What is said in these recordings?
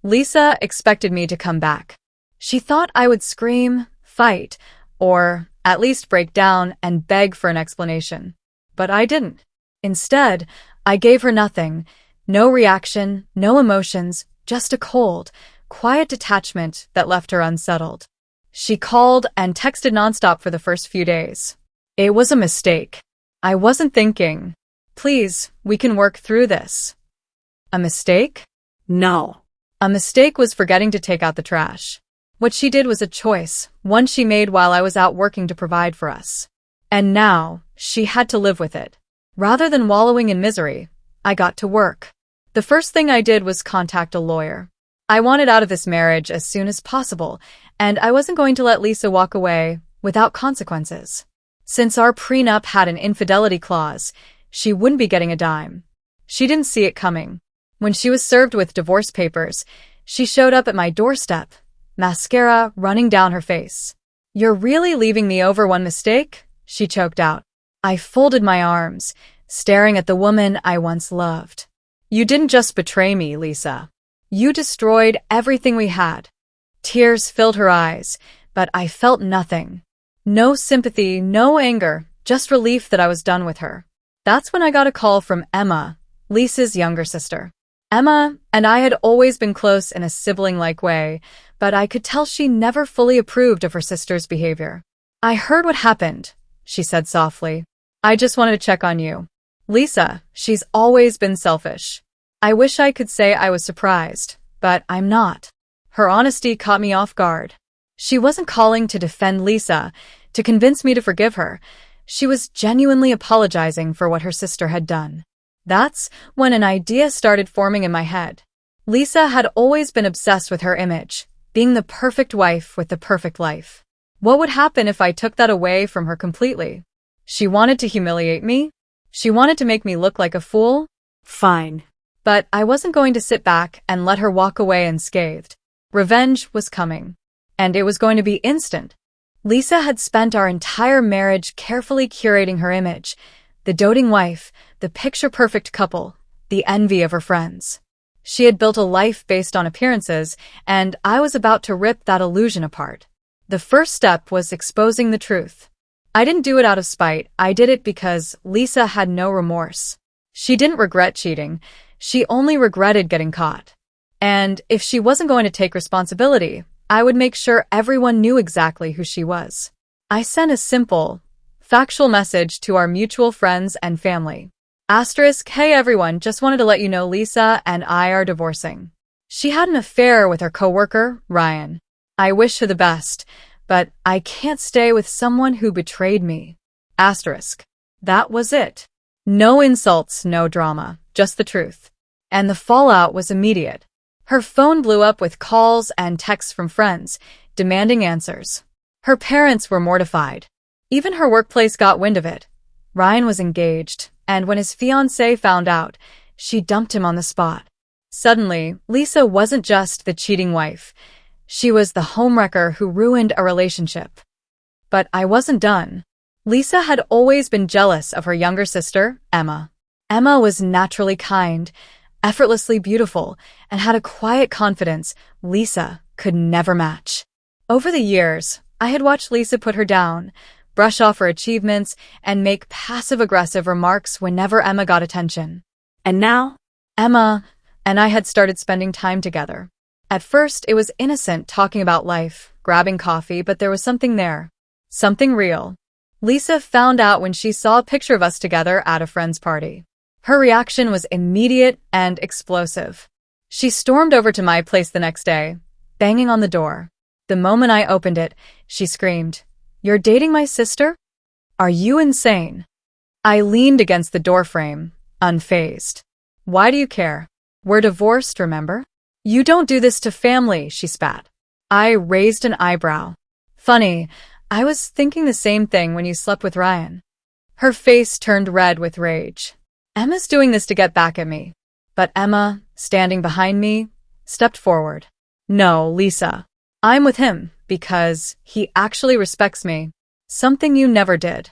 Lisa expected me to come back. She thought I would scream, fight, or at least break down and beg for an explanation. But I didn't. Instead, I gave her nothing. No reaction, no emotions, just a cold, quiet detachment that left her unsettled. She called and texted nonstop for the first few days. It was a mistake. I wasn't thinking. Please, we can work through this. A mistake? No. A mistake was forgetting to take out the trash. What she did was a choice, one she made while I was out working to provide for us. And now, she had to live with it. Rather than wallowing in misery, I got to work. The first thing I did was contact a lawyer. I wanted out of this marriage as soon as possible, and I wasn't going to let Lisa walk away without consequences. Since our prenup had an infidelity clause, she wouldn't be getting a dime. She didn't see it coming. When she was served with divorce papers, she showed up at my doorstep, mascara running down her face. "You're really leaving me over one mistake?" she choked out. I folded my arms, staring at the woman I once loved. "You didn't just betray me, Lisa. You destroyed everything we had." Tears filled her eyes, but I felt nothing. No sympathy, no anger, just relief that I was done with her. That's when I got a call from Emma, Lisa's younger sister. Emma and I had always been close in a sibling-like way, but I could tell she never fully approved of her sister's behavior. "I heard what happened," she said softly. "I just wanted to check on you. Lisa, she's always been selfish." I wish I could say I was surprised, but I'm not. Her honesty caught me off guard. She wasn't calling to defend Lisa, to convince me to forgive her. She was genuinely apologizing for what her sister had done. That's when an idea started forming in my head. Lisa had always been obsessed with her image, being the perfect wife with the perfect life. What would happen if I took that away from her completely? She wanted to humiliate me? She wanted to make me look like a fool? Fine. But I wasn't going to sit back and let her walk away unscathed. Revenge was coming. And it was going to be instant. Lisa had spent our entire marriage carefully curating her image, the doting wife, the picture-perfect couple, the envy of her friends. She had built a life based on appearances, and I was about to rip that illusion apart. The first step was exposing the truth. I didn't do it out of spite, I did it because Lisa had no remorse. She didn't regret cheating, she only regretted getting caught. And if she wasn't going to take responsibility, I would make sure everyone knew exactly who she was. I sent a simple, factual message to our mutual friends and family. Asterisk, "Hey everyone, just wanted to let you know Lisa and I are divorcing. She had an affair with her coworker, Ryan. I wish her the best, but I can't stay with someone who betrayed me." Asterisk. That was it. No insults, no drama, just the truth. And the fallout was immediate. Her phone blew up with calls and texts from friends, demanding answers. Her parents were mortified. Even her workplace got wind of it. Ryan was engaged, and when his fiancée found out, she dumped him on the spot. Suddenly, Lisa wasn't just the cheating wife. She was the homewrecker who ruined a relationship. But I wasn't done. Lisa had always been jealous of her younger sister, Emma. Emma was naturally kind, effortlessly beautiful, and had a quiet confidence Lisa could never match. Over the years, I had watched Lisa put her down, brush off her achievements, and make passive-aggressive remarks whenever Emma got attention. And now? Emma and I had started spending time together. At first, it was innocent talking about life, grabbing coffee, but there was something there. Something real. Lisa found out when she saw a picture of us together at a friend's party. Her reaction was immediate and explosive. She stormed over to my place the next day, banging on the door. The moment I opened it, she screamed, "You're dating my sister? Are you insane?" I leaned against the doorframe, unfazed. "Why do you care? We're divorced, remember? You don't do this to family," she spat. I raised an eyebrow. "Funny, I was thinking the same thing when you slept with Ryan." Her face turned red with rage. "Emma's doing this to get back at me." But Emma, standing behind me, stepped forward. "No, Lisa. I'm with him because he actually respects me. Something you never did."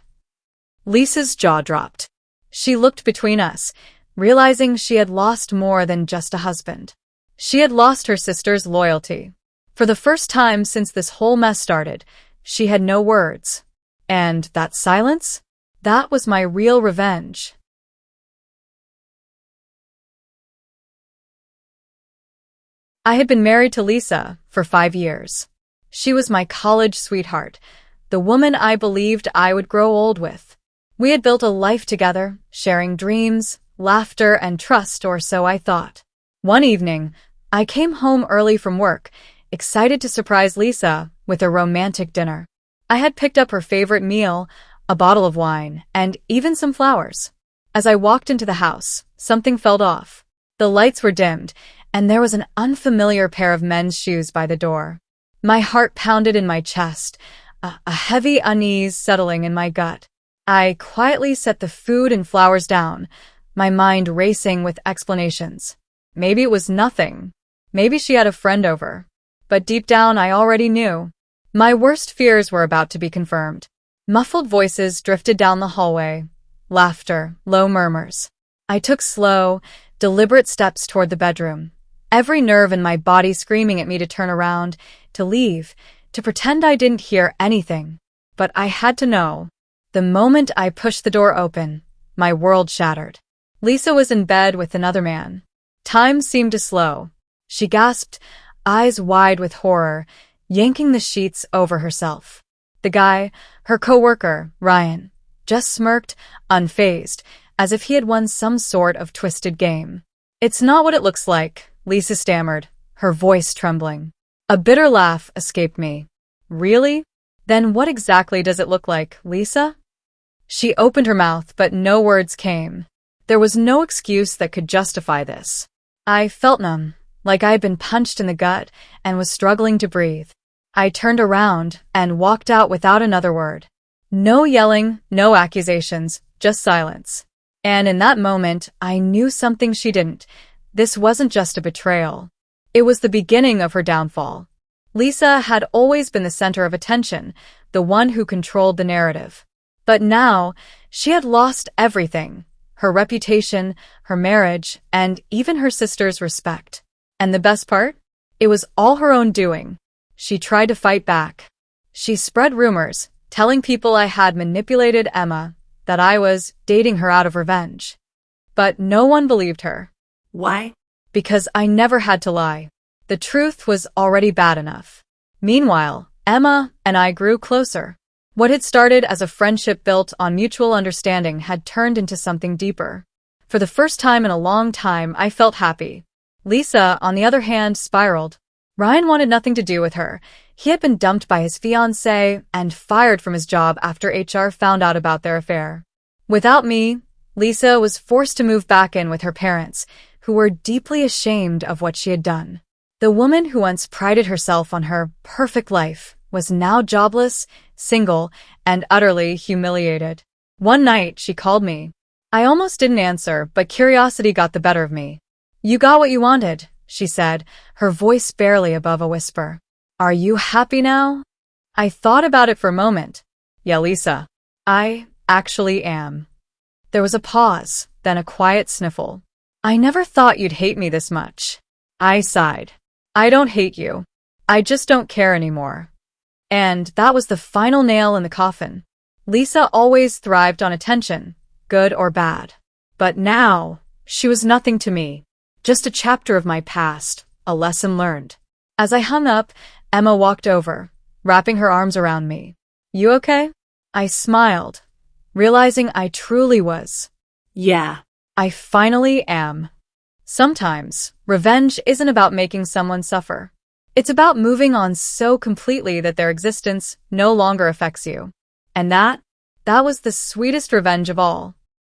Lisa's jaw dropped. She looked between us, realizing she had lost more than just a husband. She had lost her sister's loyalty. For the first time since this whole mess started, she had no words. And that silence? That was my real revenge. I had been married to Lisa for 5 years. She was my college sweetheart, the woman I believed I would grow old with. We had built a life together, sharing dreams, laughter, and trust, or so I thought. One evening, I came home early from work, excited to surprise Lisa with a romantic dinner. I had picked up her favorite meal, a bottle of wine, and even some flowers. As I walked into the house, something felt off. The lights were dimmed, and there was an unfamiliar pair of men's shoes by the door. My heart pounded in my chest, a heavy unease settling in my gut. I quietly set the food and flowers down, my mind racing with explanations. Maybe it was nothing. Maybe she had a friend over. But deep down, I already knew. My worst fears were about to be confirmed. Muffled voices drifted down the hallway. Laughter, low murmurs. I took slow, deliberate steps toward the bedroom, every nerve in my body screaming at me to turn around, to leave, to pretend I didn't hear anything. But I had to know. The moment I pushed the door open, my world shattered. Lisa was in bed with another man. Time seemed to slow. She gasped, eyes wide with horror, yanking the sheets over herself. The guy, her coworker, Ryan, just smirked, unfazed, as if he had won some sort of twisted game. "It's not what it looks like," Lisa stammered, her voice trembling. A bitter laugh escaped me. "Really? Then what exactly does it look like, Lisa?" She opened her mouth, but no words came. There was no excuse that could justify this. I felt numb, like I had been punched in the gut and was struggling to breathe. I turned around and walked out without another word. No yelling, no accusations, just silence. And in that moment, I knew something she didn't. This wasn't just a betrayal. It was the beginning of her downfall. Lisa had always been the center of attention, the one who controlled the narrative. But now, she had lost everything. Her reputation, her marriage, and even her sister's respect. And the best part? It was all her own doing. She tried to fight back. She spread rumors, telling people I had manipulated Emma, that I was dating her out of revenge. But no one believed her. Why? Because I never had to lie. The truth was already bad enough. Meanwhile, Emma and I grew closer. What had started as a friendship built on mutual understanding had turned into something deeper. For the first time in a long time, I felt happy. Lisa, on the other hand, spiraled. Ryan wanted nothing to do with her. He had been dumped by his fiancée and fired from his job after HR found out about their affair. Without me, Lisa was forced to move back in with her parents, who were deeply ashamed of what she had done. The woman who once prided herself on her perfect life was now jobless, single, and utterly humiliated. One night, she called me. I almost didn't answer, but curiosity got the better of me. "You got what you wanted," she said, her voice barely above a whisper. "Are you happy now?" I thought about it for a moment. "Yeah, Lisa. I actually am." There was a pause, then a quiet sniffle. "I never thought you'd hate me this much." I sighed. "I don't hate you. I just don't care anymore." And that was the final nail in the coffin. Lisa always thrived on attention, good or bad. But now, she was nothing to me. Just a chapter of my past, a lesson learned. As I hung up, Emma walked over, wrapping her arms around me. "You okay?" I smiled, realizing I truly was. Yeah. I finally am. Sometimes, revenge isn't about making someone suffer. It's about moving on so completely that their existence no longer affects you. And that was the sweetest revenge of all.